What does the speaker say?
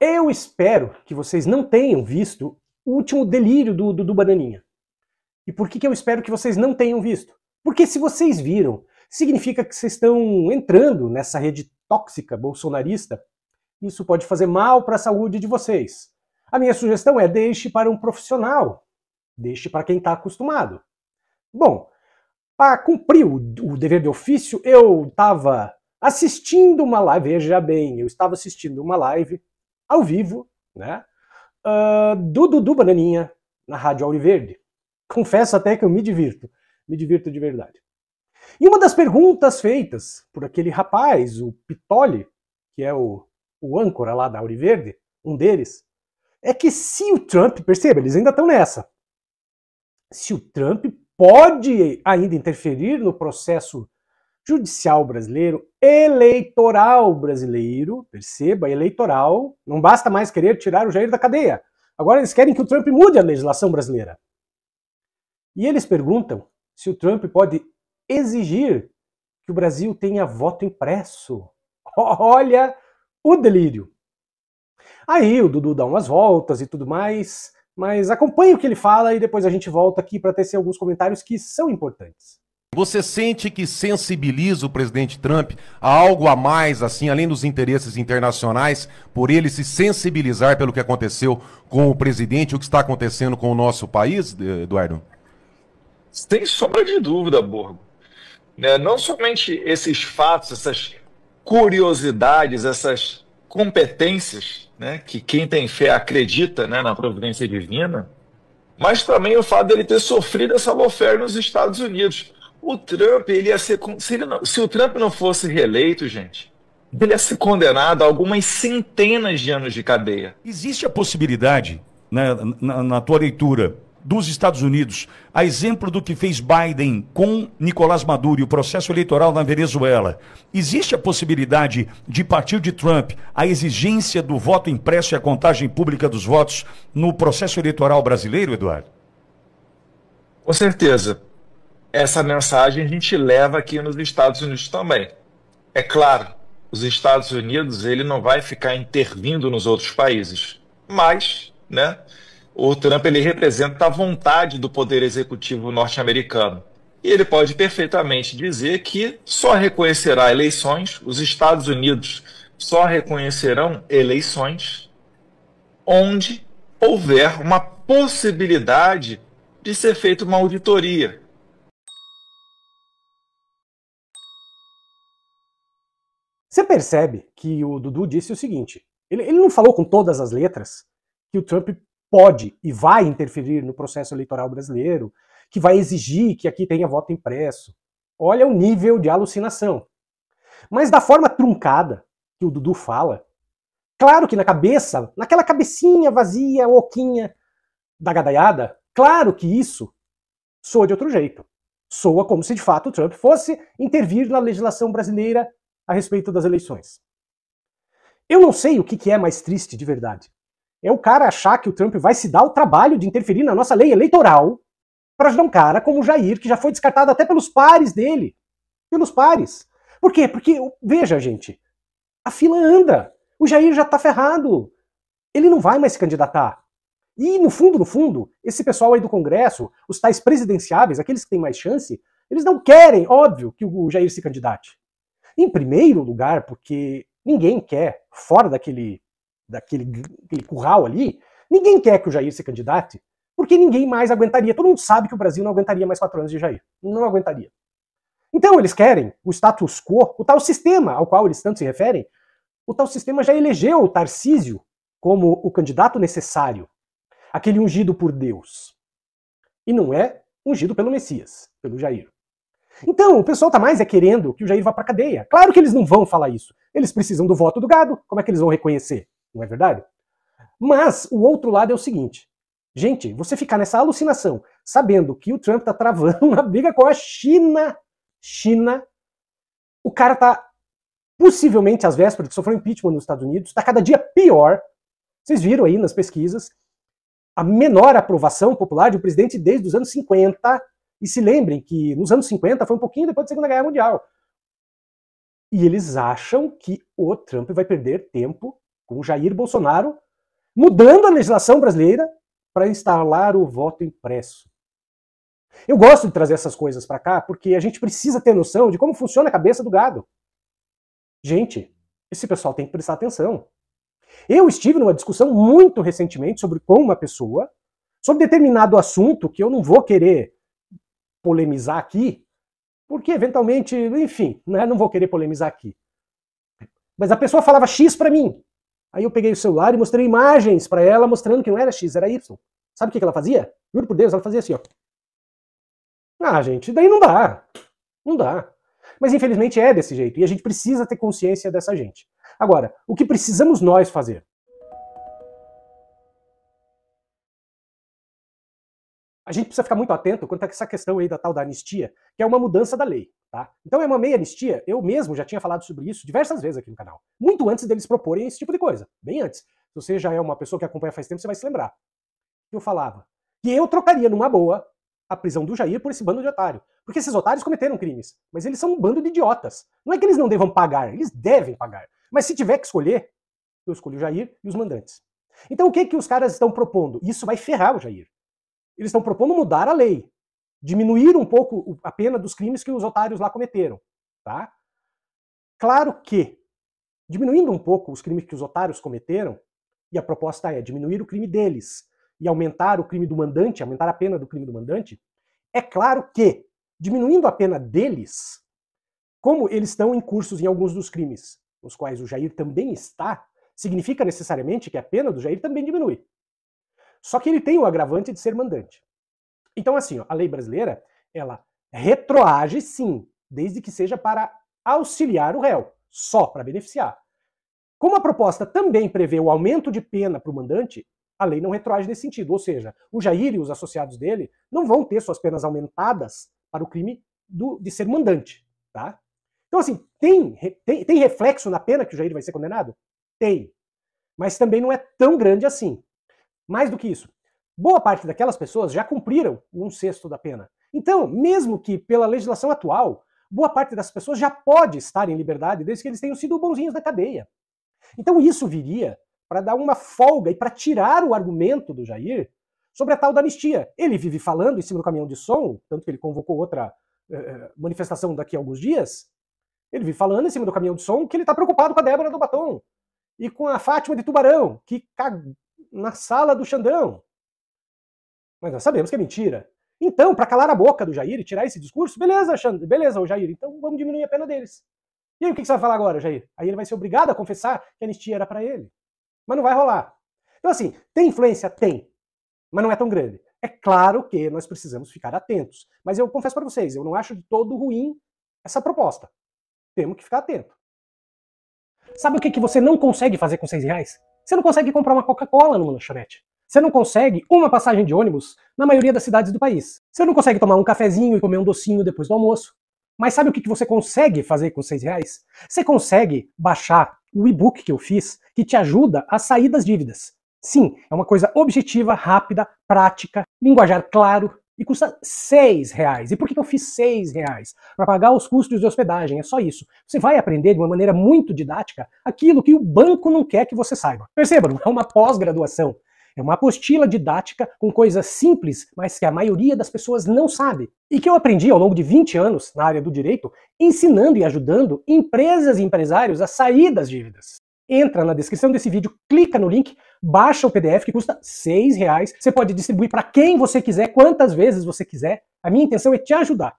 Eu espero que vocês não tenham visto o último delírio do Bananinha. E por que eu espero que vocês não tenham visto? Porque se vocês viram, significa que vocês estão entrando nessa rede tóxica bolsonarista. Isso pode fazer mal para a saúde de vocês. A minha sugestão é deixe para um profissional. Deixe para quem está acostumado. Bom, para cumprir o dever de ofício, eu estava assistindo uma live, veja bem, eu estava assistindo uma live ao vivo, né, do Dudu Bananinha, na Rádio Auriverde. Confesso até que eu me divirto de verdade. E uma das perguntas feitas por aquele rapaz, o Pitoli, que é o âncora lá da Auriverde, um deles, é que se o Trump, perceba, eles ainda estão nessa, se o Trump pode ainda interferir no processo judicial brasileiro, eleitoral brasileiro, perceba, eleitoral, não basta mais querer tirar o Jair da cadeia. Agora eles querem que o Trump mude a legislação brasileira. E eles perguntam se o Trump pode exigir que o Brasil tenha voto impresso. Olha o delírio. Aí o Dudu dá umas voltas e tudo mais, mas acompanhe o que ele fala e depois a gente volta aqui para tecer alguns comentários que são importantes. Você sente que sensibiliza o presidente Trump a algo a mais, assim, além dos interesses internacionais, por ele se sensibilizar pelo que aconteceu com o presidente, o que está acontecendo com o nosso país, Eduardo? Sem sombra de dúvida, Borgo. Não somente esses fatos, essas curiosidades, essas competências, né, que quem tem fé acredita, né, na providência divina, mas também o fato dele ter sofrido essa lawfare nos Estados Unidos. O Trump, ele ia ser, se o Trump não fosse reeleito, gente, ele ia ser condenado a algumas centenas de anos de cadeia. Existe a possibilidade, né, na tua leitura, dos Estados Unidos, a exemplo do que fez Biden com Nicolás Maduro e o processo eleitoral na Venezuela, existe a possibilidade de partir de Trump a exigência do voto impresso e a contagem pública dos votos no processo eleitoral brasileiro, Eduardo? Com certeza. Essa mensagem a gente leva aqui nos Estados Unidos também. É claro, os Estados Unidos ele não vai ficar intervindo nos outros países, mas, né, o Trump ele representa a vontade do poder executivo norte-americano. E ele pode perfeitamente dizer que só reconhecerá eleições, os Estados Unidos só reconhecerão eleições onde houver uma possibilidade de ser feita uma auditoria. Você percebe que o Dudu disse o seguinte, ele não falou com todas as letras que o Trump pode e vai interferir no processo eleitoral brasileiro, que vai exigir que aqui tenha voto impresso. Olha o nível de alucinação. Mas da forma truncada que o Dudu fala, claro que na cabeça, naquela cabecinha vazia, oquinha da gadaiada, claro que isso soa de outro jeito. Soa como se de fato o Trump fosse intervir na legislação brasileira a respeito das eleições. Eu não sei o que é mais triste de verdade. É o cara achar que o Trump vai se dar o trabalho de interferir na nossa lei eleitoral para ajudar um cara como o Jair, que já foi descartado até pelos pares dele. Pelos pares. Por quê? Porque, veja, gente, a fila anda. O Jair já tá ferrado. Ele não vai mais se candidatar. E, no fundo, esse pessoal aí do Congresso, os tais presidenciáveis, aqueles que têm mais chance, eles não querem, óbvio, que o Jair se candidate. Em primeiro lugar, porque ninguém quer, fora daquele curral ali, ninguém quer que o Jair se candidate, porque ninguém mais aguentaria. Todo mundo sabe que o Brasil não aguentaria mais 4 anos de Jair. Não aguentaria. Então eles querem o status quo, o tal sistema ao qual eles tanto se referem, o tal sistema já elegeu o Tarcísio como o candidato necessário, aquele ungido por Deus. E não é ungido pelo Messias, pelo Jair. Então, o pessoal tá mais querendo que o Jair vá pra cadeia. Claro que eles não vão falar isso. Eles precisam do voto do gado. Como é que eles vão reconhecer? Não é verdade? Mas o outro lado é o seguinte. Gente, você ficar nessa alucinação, sabendo que o Trump tá travando uma briga com a China, o cara tá possivelmente às vésperas de sofrer um impeachment nos Estados Unidos, tá cada dia pior. Vocês viram aí nas pesquisas a menor aprovação popular de um presidente desde os anos 50. E se lembrem que nos anos 50 foi um pouquinho depois da Segunda Guerra Mundial. E eles acham que o Trump vai perder tempo com o Jair Bolsonaro mudando a legislação brasileira para instalar o voto impresso. Eu gosto de trazer essas coisas para cá porque a gente precisa ter noção de como funciona a cabeça do gado. Gente, esse pessoal tem que prestar atenção. Eu estive numa discussão muito recentemente com uma pessoa sobre determinado assunto que eu não vou querer polemizar aqui, porque eventualmente, enfim, né, não vou querer polemizar aqui. Mas a pessoa falava X para mim. Aí eu peguei o celular e mostrei imagens para ela mostrando que não era X, era Y. Sabe o que ela fazia? Juro por Deus, ela fazia assim, ó. Ah, gente, daí não dá. Não dá. Mas infelizmente é desse jeito e a gente precisa ter consciência dessa gente. Agora, o que precisamos nós fazer? A gente precisa ficar muito atento quanto a essa questão aí da tal da anistia, que é uma mudança da lei, tá? Então é uma meia anistia, eu mesmo já tinha falado sobre isso diversas vezes aqui no canal, muito antes deles proporem esse tipo de coisa, bem antes. Se você já é uma pessoa que acompanha faz tempo, você vai se lembrar. Eu falava que eu trocaria numa boa a prisão do Jair por esse bando de otário. Porque esses otários cometeram crimes, mas eles são um bando de idiotas. Não é que eles não devam pagar, eles devem pagar. Mas se tiver que escolher, eu escolho o Jair e os mandantes. Então o que que os caras estão propondo? Isso vai ferrar o Jair. Eles estão propondo mudar a lei, diminuir um pouco a pena dos crimes que os otários lá cometeram, tá? Claro que, diminuindo um pouco os crimes que os otários cometeram, e a proposta é diminuir o crime deles e aumentar o crime do mandante, aumentar a pena do crime do mandante, é claro que, diminuindo a pena deles, como eles estão incursos em alguns dos crimes, nos quais o Jair também está, significa necessariamente que a pena do Jair também diminui. Só que ele tem o agravante de ser mandante. Então assim, ó, a lei brasileira, ela retroage sim, desde que seja para auxiliar o réu, só para beneficiar. Como a proposta também prevê o aumento de pena para o mandante, a lei não retroage nesse sentido. Ou seja, o Jair e os associados dele não vão ter suas penas aumentadas para o crime de ser mandante. Tá? Então assim, tem reflexo na pena que o Jair vai ser condenado? Tem. Mas também não é tão grande assim. Mais do que isso, boa parte daquelas pessoas já cumpriram 1/6 da pena. Então, mesmo que pela legislação atual, boa parte das pessoas já pode estar em liberdade desde que eles tenham sido bonzinhos na cadeia. Então isso viria para dar uma folga e para tirar o argumento do Jair sobre a tal da anistia. Ele vive falando em cima do caminhão de som, tanto que ele convocou outra manifestação daqui a alguns dias, ele vive falando em cima do caminhão de som que ele está preocupado com a Débora do Batom e com a Fátima de Tubarão, que na sala do Xandão. Mas nós sabemos que é mentira. Então, para calar a boca do Jair e tirar esse discurso, beleza, beleza, o Jair, então vamos diminuir a pena deles. E aí o que você vai falar agora, Jair? Aí ele vai ser obrigado a confessar que a anistia era para ele. Mas não vai rolar. Então assim, tem influência? Tem. Mas não é tão grande. É claro que nós precisamos ficar atentos. Mas eu confesso para vocês, eu não acho de todo ruim essa proposta. Temos que ficar atento. Sabe o que você não consegue fazer com R$6? Você não consegue comprar uma Coca-Cola numa lanchonete. Você não consegue uma passagem de ônibus na maioria das cidades do país. Você não consegue tomar um cafezinho e comer um docinho depois do almoço. Mas sabe o que você consegue fazer com R$6? Você consegue baixar o e-book que eu fiz, que te ajuda a sair das dívidas. Sim, é uma coisa objetiva, rápida, prática, linguajar claro, e custa R$6. E por que eu fiz R$6? Para pagar os custos de hospedagem, é só isso. Você vai aprender de uma maneira muito didática aquilo que o banco não quer que você saiba. Perceba, não é uma pós-graduação. É uma apostila didática com coisas simples, mas que a maioria das pessoas não sabe. E que eu aprendi ao longo de 20 anos na área do direito, ensinando e ajudando empresas e empresários a sair das dívidas. Entra na descrição desse vídeo, clica no link, baixa o PDF que custa R$6. Você pode distribuir para quem você quiser, quantas vezes você quiser. A minha intenção é te ajudar.